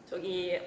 저기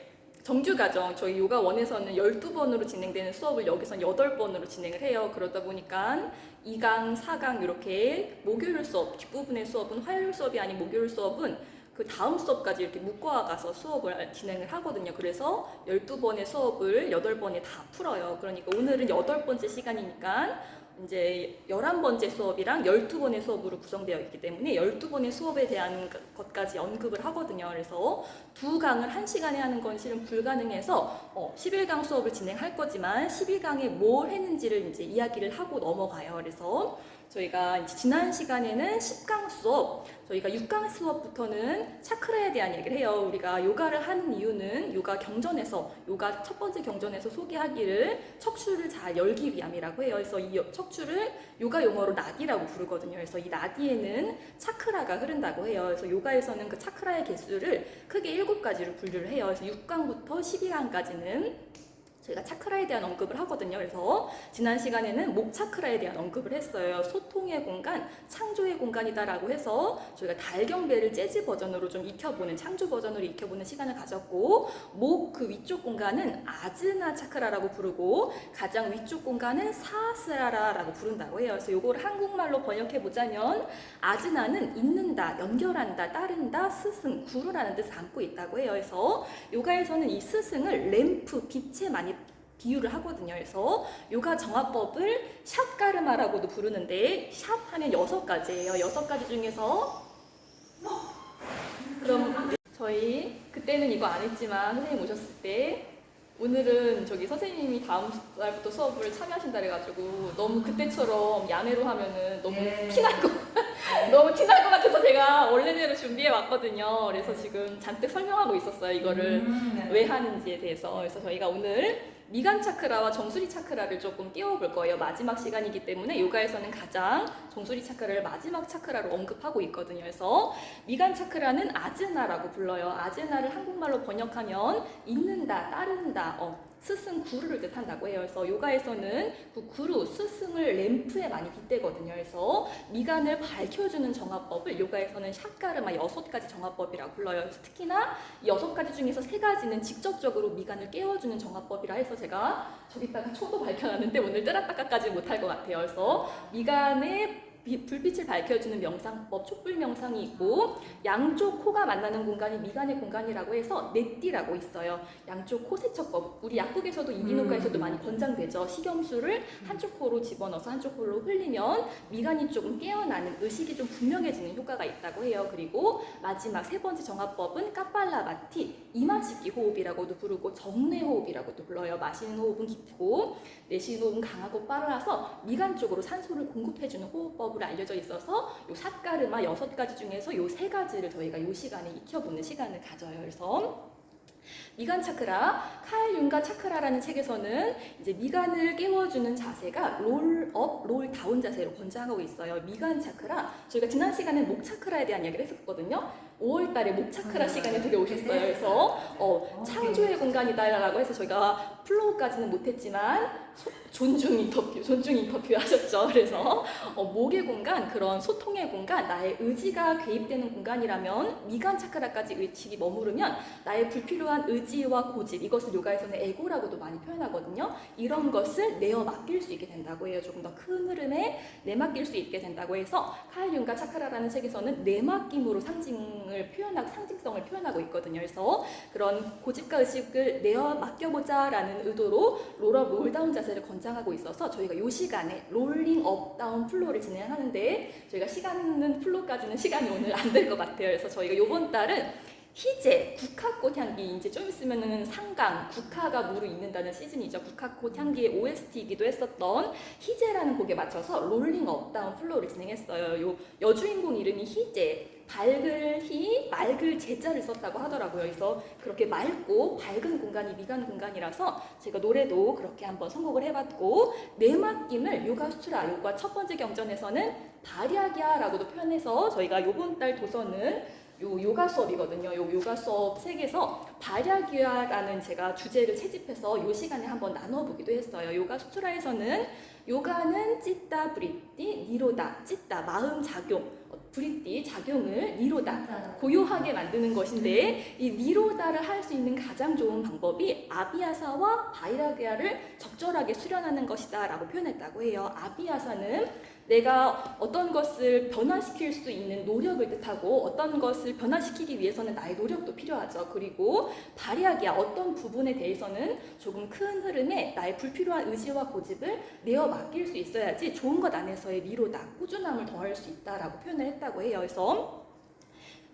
정규과정, 저희 요가원에서는 12번으로 진행되는 수업을 여기선 8번으로 진행을 해요. 그러다 보니까 2강, 4강 이렇게 목요일 수업, 뒷부분의 수업은 화요일 수업이 아닌 목요일 수업은 그 다음 수업까지 이렇게 묶어가서 수업을 진행을 하거든요. 그래서 12번의 수업을 8번에 다 풀어요. 그러니까 오늘은 8번째 시간이니까 이제 11번째 수업이랑 12번의 수업으로 구성되어 있기 때문에 12번의 수업에 대한 것까지 언급을 하거든요. 그래서 두 강을 1시간에 하는 건 실은 불가능해서 11강 수업을 진행할 거지만 11강에 뭘 했는지를 이제 이야기를 하고 넘어가요. 그래서 저희가 지난 시간에는 10강 수업, 저희가 6강 수업부터는 차크라에 대한 얘기를 해요. 우리가 요가를 하는 이유는 요가 경전에서, 요가 첫 번째 경전에서 소개하기를 척추를 잘 열기 위함이라고 해요. 그래서 이 척추를 요가 용어로 나디라고 부르거든요. 그래서 이 나디에는 차크라가 흐른다고 해요. 그래서 요가에서는 그 차크라의 개수를 크게 7가지로 분류를 해요. 그래서 6강부터 12강까지는 저희가 차크라에 대한 언급을 하거든요. 그래서 지난 시간에는 목 차크라에 대한 언급을 했어요. 소통의 공간, 창조의 공간이다라고 해서 저희가 달경배를 재즈 버전으로 좀 익혀보는, 창조 버전으로 익혀보는 시간을 가졌고, 목 그 위쪽 공간은 아즈나 차크라라고 부르고 가장 위쪽 공간은 사스라라라고 부른다고 해요. 그래서 요걸 한국말로 번역해보자면 아즈나는 잇는다, 연결한다, 따른다, 스승, 구루라는 뜻을 담고 있다고 해요. 그래서 요가에서는 이 스승을 램프, 빛에 많이 비유를 하거든요. 그래서 요가 정화법을 샷가르마라고도 부르는데 샷 하면 6가지예요. 6가지 중에서 그럼 저희 그때는 이거 안 했지만 선생님 오셨을 때 오늘은 저기 선생님이 다음 날부터 수업을 참여하신다 그래가지고 너무 그때처럼 야매로 하면은 너무 티날 거 너무 티날 것 같아서 제가 원래대로 준비해 왔거든요. 그래서 지금 잔뜩 설명하고 있었어요. 이거를 왜 하는지에 대해서. 그래서 저희가 오늘 미간 차크라와 정수리 차크라를 조금 띄워볼 거예요. 마지막 시간이기 때문에 요가에서는 가장 정수리 차크라를 마지막 차크라로 언급하고 있거든요. 그래서 미간 차크라는 아즈나라고 불러요. 아즈나를 한국말로 번역하면 잇는다, 따른다, 스승 구루를 뜻한다고 해요. 그래서 요가에서는 그 구루, 스승을 램프에 많이 빗대거든요. 그래서 미간을 밝혀주는 정화법을 요가에서는 샷가르마 6가지 정화법이라고 불러요. 그래서 특히나 6가지 중에서 3가지는 직접적으로 미간을 깨워주는 정화법이라 해서 제가 저기다가 초도 밝혀놨는데 오늘 뜨라따까까지 못할 것 같아요. 그래서 미간에 불빛을 밝혀주는 명상법, 촛불 명상이 있고 양쪽 코가 만나는 공간이 미간의 공간이라고 해서 넷띠라고 있어요. 양쪽 코 세척법, 우리 약국에서도 이비인후과에서도 많이 권장되죠. 식염수를 한쪽 코로 집어넣어서 한쪽 코로 흘리면 미간이 조금 깨어나는, 의식이 좀 분명해지는 효과가 있다고 해요. 그리고 마지막 3번째 정화법은 까팔라바티, 이마식기 호흡이라고도 부르고 정내 호흡이라고도 불러요. 마시는 호흡은 깊고 내쉬는 호흡은 강하고 빨라서 미간 쪽으로 산소를 공급해주는 호흡법 알려져 있어서 요 삿가르마 6가지 중에서 요 3가지를 저희가 요 시간에 익혀보는 시간을 가져요. 그래서 미간 차크라, 칼 융가 차크라라는 책에서는 이제 미간을 깨워주는 자세가 롤업, 롤다운 자세로 권장하고 있어요. 미간 차크라, 저희가 지난 시간에 목 차크라에 대한 이야기를 했었거든요. 5월달에 목 차크라 시간에 되게 오셨어요. 그래서 창조의 공간이다라고 해서 저희가 플로우까지는 못했지만 존중 인터뷰 하셨죠. 그래서 목의 공간, 그런 소통의 공간, 나의 의지가 개입되는 공간이라면 미간 차크라까지 의식이 머무르면 나의 불필요한 의지와 고집, 이것을 요가에서는 에고라고도 많이 표현하거든요. 이런 것을 내어 맡길 수 있게 된다고 해요. 조금 더 큰 흐름에 내맡길 수 있게 된다고 해서 칼 융가 차크라라는 책에서는 내맡김으로 상징성을 표현하고 있거든요. 그래서 그런 고집과 의식을 내어 맡겨보자라는 의도로 롤업, 롤다운 자세를 권장하고 있어서 저희가 이 시간에 롤링 업, 다운 플로우를 진행하는데 저희가 플로우까지는 시간이 오늘 안 될 것 같아요. 그래서 저희가 이번 달은 희재, 국화꽃 향기, 이제 좀 있으면은 상강, 국화가 무르익는다는 시즌이죠. 국화꽃 향기의 OST이기도 했었던 희재라는 곡에 맞춰서 롤링 업, 다운 플로우를 진행했어요. 요 여주인공 이름이 희재, 밝을 희, 맑을 제자를 썼다고 하더라고요. 그래서 그렇게 맑고 밝은 공간이 미간 공간이라서 제가 노래도 그렇게 한번 선곡을 해봤고, 내맡김을 요가 수트라, 요가 첫 번째 경전에서는 바랴기야라고도 표현해서 저희가 요번 달 도서는 요가 수업이거든요. 요가 수업 책에서 바랴기야라는 제가 주제를 채집해서 요 시간에 한번 나눠보기도 했어요. 요가 수트라에서는 요가는 찌따 브리띠, 니로다, 찌따, 마음 작용, 브리띠 작용을 니로다 고요하게 만드는 것인데 이 니로다를 할 수 있는 가장 좋은 방법이 아비아사와 바이라기아를 적절하게 수련하는 것이다 라고 표현했다고 해요. 아비아사는 내가 어떤 것을 변화시킬 수 있는 노력을 뜻하고 어떤 것을 변화시키기 위해서는 나의 노력도 필요하죠. 그리고 바리아기아 어떤 부분에 대해서는 조금 큰 흐름에 나의 불필요한 의지와 고집을 내어 맡길 수 있어야지 좋은 것 안에서의 미로다, 꾸준함을 더할 수 있다라고 표현을 했다고 해요. 그래서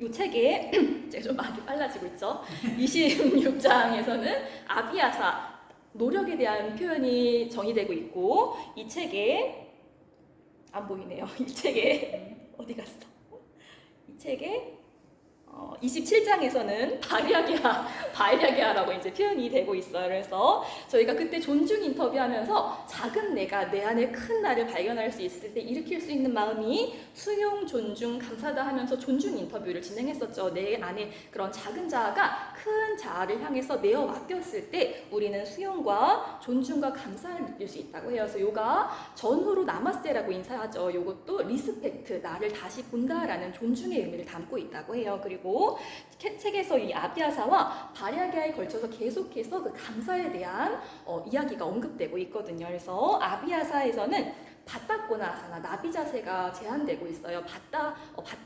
이 책에 제가 좀 많이 빨라지고 있죠. 26장에서는 아비아사 노력에 대한 표현이 정의되고 있고 이 책에 안 보이네요. 이 책에 어디 갔어? 이 책에 27장에서는 바이라기아라고 이제 표현이 되고 있어요. 그래서 저희가 그때 존중 인터뷰하면서 작은 내가 내 안에 큰 나를 발견할 수 있을 때 일으킬 수 있는 마음이 수용, 존중, 감사다 하면서 존중 인터뷰를 진행했었죠. 내 안에 그런 작은 자아가 큰 자아를 향해서 내어 맡겼을 때 우리는 수용과 존중과 감사를 느낄 수 있다고 해요. 그래서 요가 전후로 나마스테라고 인사하죠. 요것도 리스펙트, 나를 다시 본다라는 존중의 의미를 담고 있다고 해요. 그리고 책에서 이 아비아사와 바리아기아에 걸쳐서 계속해서 그 감사에 대한 이야기가 언급되고 있거든요. 그래서 아비아사에서는 받다꼬나 아사나 나비 자세가 제한되고 있어요. 받다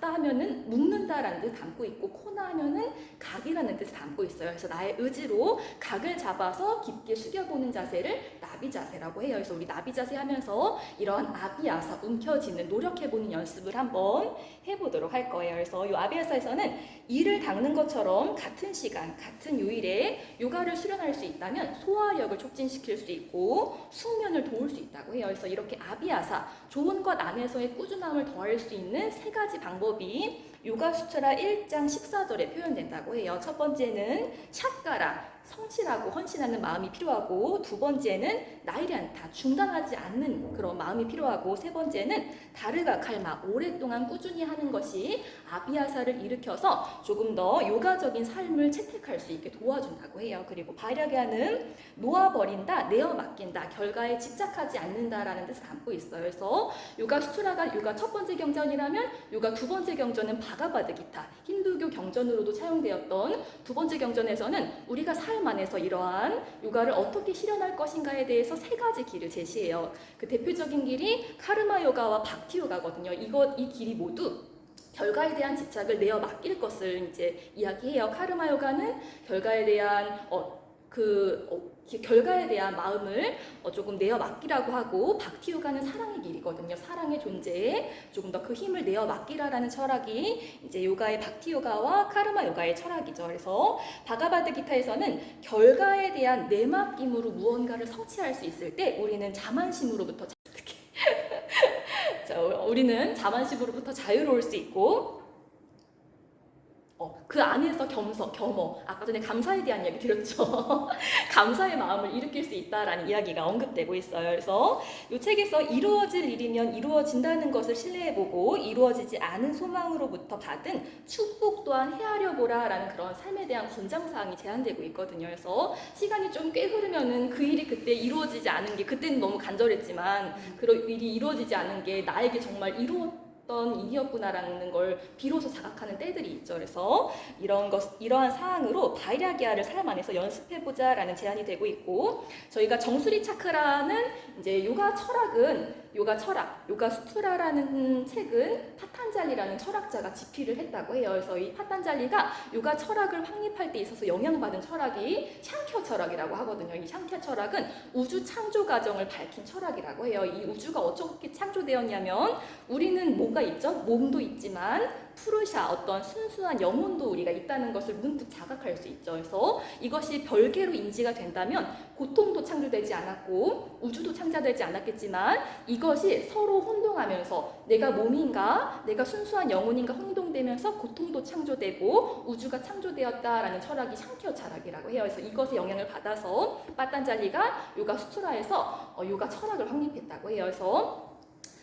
하면은 묶는다라는 뜻 담고 있고 코나 하면은 각이라는 뜻을 담고 있어요. 그래서 나의 의지로 각을 잡아서 깊게 숙여보는 자세를 나비 자세라고 해요. 그래서 우리 나비 자세 하면서 이런 아비아사 움켜쥐는 노력해보는 연습을 한번 해보도록 할 거예요. 그래서 이 아비아사에서는 이를 닦는 것처럼 같은 시간, 같은 요일에 요가를 수련할 수 있다면 소화력을 촉진시킬 수 있고 숙면을 도울 수 있다고 해요. 그래서 이렇게 아비아사, 좋은 것 안에서의 꾸준함을 더할 수 있는 세 가지 방법이 요가 수트라 1장 14절에 표현된다고 해요. 첫 번째는 샷가라, 성실하고 헌신하는 마음이 필요하고, 두 번째는 나이란타, 중단하지 않는 그런 마음이 필요하고, 세 번째는 다르가 칼마, 오랫동안 꾸준히 하는 것이 아비아사를 일으켜서 조금 더 요가적인 삶을 채택할 수 있게 도와준다고 해요. 그리고 바이라기아는 놓아버린다, 내어 맡긴다, 결과에 집착하지 않는다라는 뜻을 담고 있어요. 그래서 요가 수트라가 요가 첫 번째 경전이라면 요가 두 번째 경전은 바가바드기타, 힌두교 경전으로도 사용되었던 두 번째 경전에서는 우리가 삶 안에서 이러한 요가를 어떻게 실현할 것인가에 대해서 세 가지 길을 제시해요. 그 대표적인 길이 카르마 요가와 박티 요가거든요. 이 길이 모두 결과에 대한 집착을 내어 맡길 것을 이제 이야기해요. 카르마 요가는 결과에 대한 결과에 대한 마음을 조금 내어 맡기라고 하고, 박티 요가는 사랑의 길이거든요. 사랑의 존재에 조금 더 그 힘을 내어 맡기라라는 철학이 이제 요가의 박티 요가와 카르마 요가의 철학이죠. 그래서 바가바드 기타에서는 결과에 대한 내맡김으로 무언가를 성취할 수 있을 때 우리는 자만심으로부터 자유로울 수 있고, 그 안에서 겸허, 아까 전에 감사에 대한 이야기 드렸죠. 감사의 마음을 일으킬 수 있다라는 이야기가 언급되고 있어요. 그래서 이 책에서 이루어질 일이면 이루어진다는 것을 신뢰해보고 이루어지지 않은 소망으로부터 받은 축복 또한 헤아려 보라라는 그런 삶에 대한 권장사항이 제한되고 있거든요. 그래서 시간이 좀 꽤 흐르면은 그 일이 그때 이루어지지 않은 게, 그때는 너무 간절했지만 그런 일이 이루어지지 않은 게 나에게 정말 어떤 일이었구나라는 걸 비로소 자각하는 때들이 있죠. 그래서 이러한 사항으로 바이라기아를 삶 안에서 연습해보자라는 제안이 되고 있고, 저희가 정수리 차크라는 이제 요가 수트라라는 책은 파탄잘리라는 철학자가 집필을 했다고 해요. 그래서 이 파탄잘리가 요가 철학을 확립할 때 있어서 영향받은 철학이 샹켜 철학이라고 하거든요. 이 샹켜 철학은 우주 창조 과정을 밝힌 철학이라고 해요. 이 우주가 어떻게 창조되었냐면, 우리는 뭐가 있죠? 몸도 있지만 푸르샤, 어떤 순수한 영혼도 우리가 있다는 것을 문득 자각할 수 있죠. 그래서 이것이 별개로 인지가 된다면 고통도 창조되지 않았고 우주도 창조되지 않았겠지만, 이것이 서로 혼동하면서 내가 몸인가, 내가 순수한 영혼인가 혼동되면서 고통도 창조되고 우주가 창조되었다라는 철학이 샹켜 철학이라고 해요. 그래서 이것에 영향을 받아서 파탄잘리가 요가 수트라에서 요가 철학을 확립했다고 해요. 그래서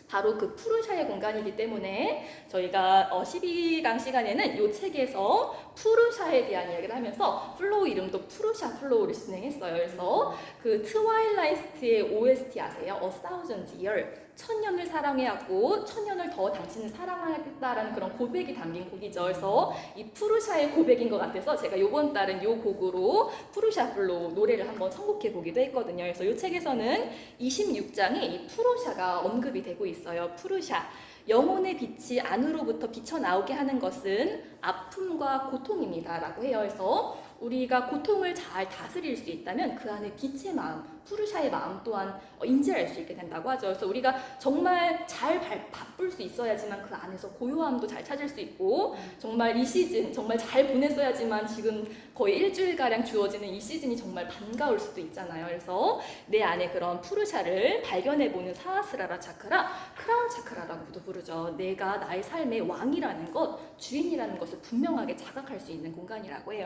바로 그 푸르샤의 공간이기 때문에 저희가 12강 시간에는 이 책에서 푸르샤에 대한 이야기를 하면서 플로우 이름도 푸르샤 플로우를 진행했어요. 그래서 그 트와일라이트의 OST 아세요? A Thousand Year. 천년을 사랑해왔고 천년을 더 당신을 사랑하겠다라는 그런 고백이 담긴 곡이죠. 그래서 이 푸르샤의 고백인 것 같아서 제가 이번 달은 이 곡으로 푸르샤블로 노래를 한번 선곡해 보기도 했거든요. 그래서 이 책에서는 26장에 이 푸르샤가 언급이 되고 있어요. 푸르샤. 영혼의 빛이 안으로부터 비쳐나오게 하는 것은 아픔과 고통입니다 라고 해요. 그래서 우리가 고통을 잘 다스릴 수 있다면 그 안에 빛의 마음, 푸르샤의 마음 또한 인지할 수 있게 된다고 하죠. 그래서 우리가 정말 잘 바쁠 수 있어야지만 그 안에서 고요함도 잘 찾을 수 있고 정말 이 시즌 정말 잘 보냈어야지만 지금 거의 일주일가량 주어지는 이 시즌이 정말 반가울 수도 있잖아요. 그래서 내 안에 그런 푸르샤를 발견해보는 사하스라라 차크라, 크라운 차크라라고도 부르죠. 내가 나의 삶의 왕이라는 것, 주인이라는 것을 분명하게 자각할 수 있는 공간이라고 해요.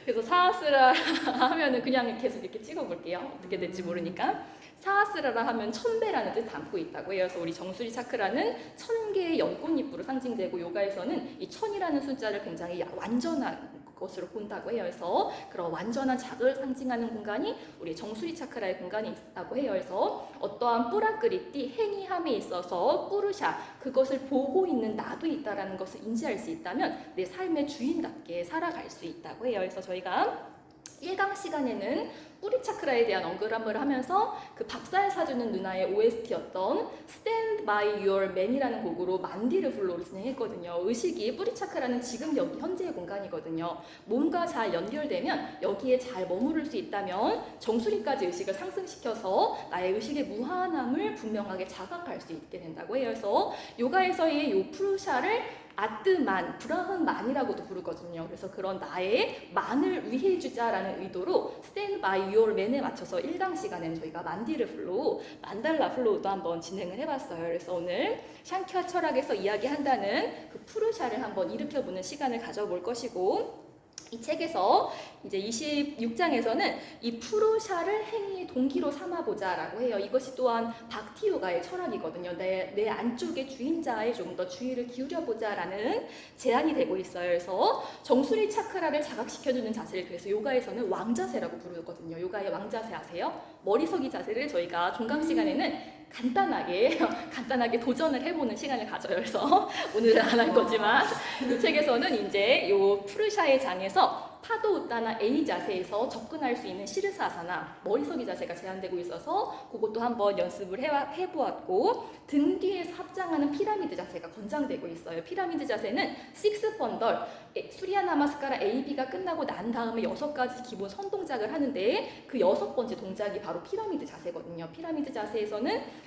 그래서 사하스라 하면은 그냥 계속 이렇게 찍어볼게요. 어떻게 될지 모르니까. 사하스라라 하면 천배라는 뜻 담고 있다고 해요. 그래서 우리 정수리 차크라는 1000개의 연꽃잎으로 상징되고 요가에서는 이 천이라는 숫자를 굉장히 완전한 것으로 본다고 해요. 그래서 그런 완전한 작을 상징하는 공간이 우리 정수리 차크라의 공간이 있다고 해요. 그래서 어떠한 뿌라그리띠 행위함에 있어서 뿌르샤 그것을 보고 있는 나도 있다라는 것을 인지할 수 있다면 내 삶의 주인답게 살아갈 수 있다고 해요. 그래서 저희가 1강 시간에는 뿌리 차크라에 대한 언급을 하면서 그 박살 사주는 누나의 OST였던 Stand by Your Man이라는 곡으로 만디르 플로를 진행했거든요. 의식이 뿌리 차크라는 지금 여기 현재의 공간이거든요. 몸과 잘 연결되면 여기에 잘 머무를 수 있다면 정수리까지 의식을 상승시켜서 나의 의식의 무한함을 분명하게 자각할 수 있게 된다고 해요. 그래서 요가에서의 요 푸르샤를 아뜨만, 브라흐만이라고도 부르거든요. 그래서 그런 나의 만을 위해주자라는 의도로 Stand by Your Man에 맞춰서 1강 시간에는 저희가 만디르 플로우, 만달라 플로우도 한번 진행을 해봤어요. 그래서 오늘 샹캬 철학에서 이야기한다는 그 푸르샤를 한번 일으켜보는 시간을 가져볼 것이고 이 책에서 이제 26장에서는 이 푸르샤를 행위의 동기로 삼아보자라고 해요. 이것이 또한 박티 요가의 철학이거든요. 내 안쪽의 주인자에 좀 더 주의를 기울여보자라는 제안이 되고 있어요. 그래서 정수리 차크라를 자각시켜주는 자세를 그래서 요가에서는 왕자세라고 부르거든요. 요가의 왕자세 아세요? 머리서기 자세를 저희가 종강 시간에는 간단하게 도전을 해보는 시간을 가져요. 그래서 오늘은 안 할 거지만 이 책에서는 이제 요 푸르샤의 장에서 파도 우따나 A 자세에서 접근할 수 있는 시르사사나 머리서기 자세가 제한되고 있어서 그것도 한번 연습을 해보았고 등 뒤에서 합장하는 피라미드 자세가 권장되고 있어요. 피라미드 자세는 식스 펀덜, 수리아 나마스카라 AB가 끝나고 난 다음에 6가지 기본 선 동작을 하는데 그 6번째 동작이 바로 피라미드 자세거든요. 피라미드 자세에서는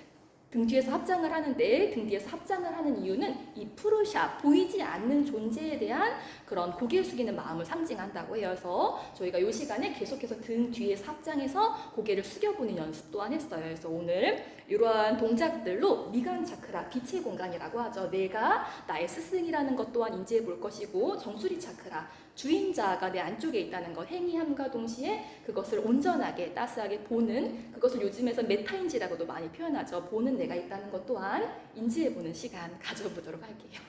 등 뒤에서 합장을 하는데 등 뒤에서 합장을 하는 이유는 이 푸르샤, 보이지 않는 존재에 대한 그런 고개 숙이는 마음을 상징한다고 해요. 그래서 저희가 이 시간에 계속해서 등 뒤에서 합장해서 고개를 숙여보는 연습 또한 했어요. 그래서 오늘 이러한 동작들로 미간 차크라, 빛의 공간이라고 하죠. 내가 나의 스승이라는 것 또한 인지해 볼 것이고 정수리 차크라, 주인자가 내 안쪽에 있다는 것, 행위함과 동시에 그것을 온전하게 따스하게 보는 그것을 요즘에서 메타인지라고도 많이 표현하죠. 보는 내가 있다는 것 또한 인지해보는 시간 가져보도록 할게요.